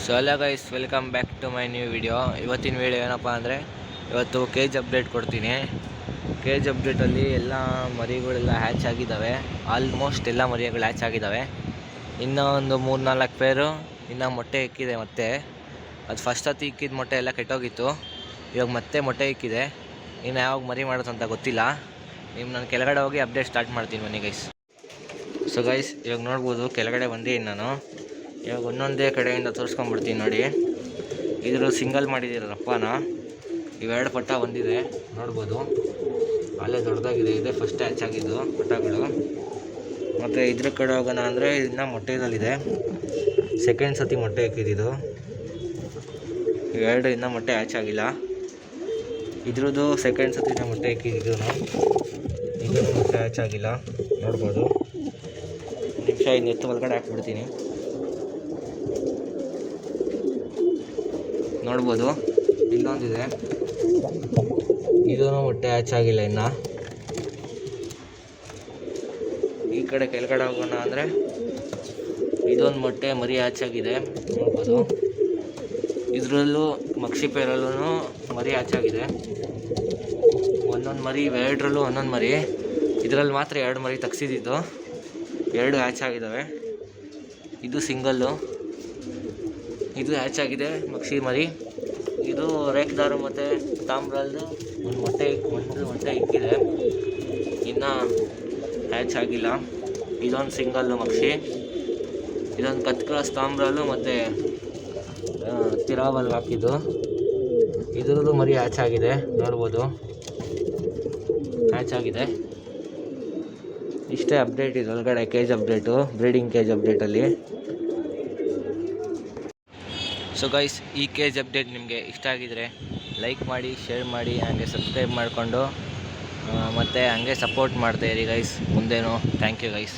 So hello guys, welcome back to my new video. ಇವತ್ತಿನ video ಏನಪ್ಪ ಅಂದರೆ, ಇವತ್ತು ಕೇಜ್ ಅಪ್ಡೇಟ್ ಕೊಡ್ತೀನಿ. ಕೇಜ್ ಅಪ್ಡೇಟಲ್ಲಿ ಎಲ್ಲ ಮರಿಗಳೆಲ್ಲ ಹ್ಯಾಚ್ ಆಗಿದ್ದಾವೆ. ಆಲ್ಮೋಸ್ಟ್ ಎಲ್ಲ ಮರಿಗಳು ಹ್ಯಾಚ್ ಆಗಿದ್ದಾವೆ. ಇನ್ನೂ ಒಂದು 3-4 ಪೇರು ಇನ್ನೂ ಮೊಟ್ಟೆ ಇಕ್ಕಿದೆ. ಮತ್ತೆ ಅದು ಫಸ್ಟ್ ಹೊತ್ತು ಇಕ್ಕಿದ ಮೊಟ್ಟೆ ಎಲ್ಲ ಕೆಟ್ಟೋಗಿತ್ತು. ಇವಾಗ ಮತ್ತೆ ಮೊಟ್ಟೆ ಇಕ್ಕಿದೆ. ಇನ್ನು ಯಾವಾಗ ಮರಿ ಮಾಡೋದು ಅಂತ ಗೊತ್ತಿಲ್ಲ. ನಾನು ಕೆಳಗಡೆ ಹೋಗಿ ಅಪ್ಡೇಟ್ ಸ್ಟಾರ್ಟ್ ಮಾಡ್ತೀನಿ ಬನ್ನಿ ಗೈಸ್. ಸೊ ಗೈಸ್, ಇವಾಗ ನೋಡ್ಬೋದು ಕೆಳಗಡೆ ಬಂದಿದ್ದೀನಿ ನಾನು. ಇವಾಗ ಒಂದೊಂದೇ ಕಡೆಯಿಂದ ತೋರಿಸ್ಕೊಂಡ್ಬಿಡ್ತೀನಿ ನೋಡಿ. ಇದ್ರ ಸಿಂಗಲ್ ಮಾಡಿದ್ದೀರಪ್ಪನ ಇವೆರಡು ಪಟ್ಟ ಬಂದಿದೆ ನೋಡ್ಬೋದು. ಅಲ್ಲೇ ದೊಡ್ಡದಾಗಿದೆ, ಇದೆ ಫಸ್ಟ್ ಹ್ಯಾಚ್ ಆಗಿದ್ದು ಪಟ್ಟಗಳು. ಮತ್ತು ಇದ್ರ ಕಡೆ ಹೋಗೋಣ ಅಂದರೆ ಇನ್ನೂ ಮೊಟ್ಟೆದಲ್ಲಿದೆ. ಸೆಕೆಂಡ್ ಸತಿ ಮೊಟ್ಟೆ ಇಕ್ಕಿದ್ದು. ಇವೆರಡು ಇನ್ನೂ ಮೊಟ್ಟೆ ಹ್ಯಾಚ್ ಆಗಿಲ್ಲ. ಇದ್ರದ್ದು ಸೆಕೆಂಡ್ ಸತಿನ ಮೊಟ್ಟೆ ಇಕ್ಕಿದ್ದು. ಇದು ಮೊಟ್ಟೆ ಹ್ಯಾಚ್ ಆಗಿಲ್ಲ ನೋಡ್ಬೋದು. ನಿಮಿಷ ಇನ್ನು ಎತ್ತು ಒಳಗಡೆ ಹಾಕ್ಬಿಡ್ತೀನಿ. ನೋಡ್ಬೋದು, ಇಲ್ಲೊಂದಿದೆ, ಇದೂ ಮೊಟ್ಟೆ ಹ್ಯಾಚ್ ಆಗಿಲ್ಲ ಇನ್ನು. ಈ ಕಡೆ ಕೆಳಗಡೆ ಹೋಗೋಣ ಅಂದರೆ ಇದೊಂದು ಮೊಟ್ಟೆ ಮರಿ ಹ್ಯಾಚ್ ಆಗಿದೆ ನೋಡ್ಬೋದು. ಇದರಲ್ಲೂ ಮಕ್ಷಿ ಪೇರಲ್ಲೂ ಮರಿ ಹ್ಯಾಚ್ ಆಗಿದೆ. ಒಂದೊಂದು ಮರಿ, ಇವೆರಡರಲ್ಲೂ ಒಂದೊಂದು ಮರಿ. ಇದರಲ್ಲಿ ಮಾತ್ರ 2 ಮರಿ ತೆಗ್ಸಿದ್ದು, 2 ಹ್ಯಾಚ್ ಆಗಿದ್ದಾವೆ. ಇದು ಸಿಂಗಲ್ಲು, ಇದು ಹ್ಯಾಚ್ ಆಗಿದೆ ಮಕ್ಷಿ ಮರಿ. ಇದು ರೇಖದಾರು ಮತ್ತು ತಾಮ್ರದ್ದು ಒಂದು ಮೊಟ್ಟೆ ಇಕ್ಕಿದೆ, ಇನ್ನು ಹ್ಯಾಚ್ ಆಗಿಲ್ಲ. ಇದೊಂದು ಸಿಂಗಲ್ಲು ಮಕ್ಷಿ. ಇದೊಂದು ಕತ್ ಕ್ರಾಸ್ ತಾಮ್ರಲ್ಲು ಮತ್ತು ತಿರಾವಲ್ಲಿ ಹಾಕಿದ್ದು. ಇದ್ರದ್ದು ಮರಿ ಹ್ಯಾಚ್ ಆಗಿದೆ ನೋಡ್ಬೋದು, ಹ್ಯಾಚ್ ಆಗಿದೆ. ಇಷ್ಟೇ ಅಪ್ಡೇಟ್ ಇದೆ ಒಳಗಡೆ ಕೇಜ್ ಅಪ್ಡೇಟು, ಬ್ರೀಡಿಂಗ್ ಕೇಜ್ ಅಪ್ಡೇಟಲ್ಲಿ. ಸೊ ಗೈಸ್, ಈ ಕೇಜ್ ಅಪ್ಡೇಟ್ ನಿಮಗೆ ಇಷ್ಟ ಆಗಿದರೆ ಲೈಕ್ ಮಾಡಿ, ಶೇರ್ ಮಾಡಿ, ಹಾಗೆ ಸಬ್ಸ್ಕ್ರೈಬ್ ಮಾಡಿಕೊಂಡು ಮತ್ತು ಹಂಗೆ ಸಪೋರ್ಟ್ ಮಾಡ್ತಾಯಿರಿ ಗೈಸ್ ಮುಂದೇನು. Thank you guys.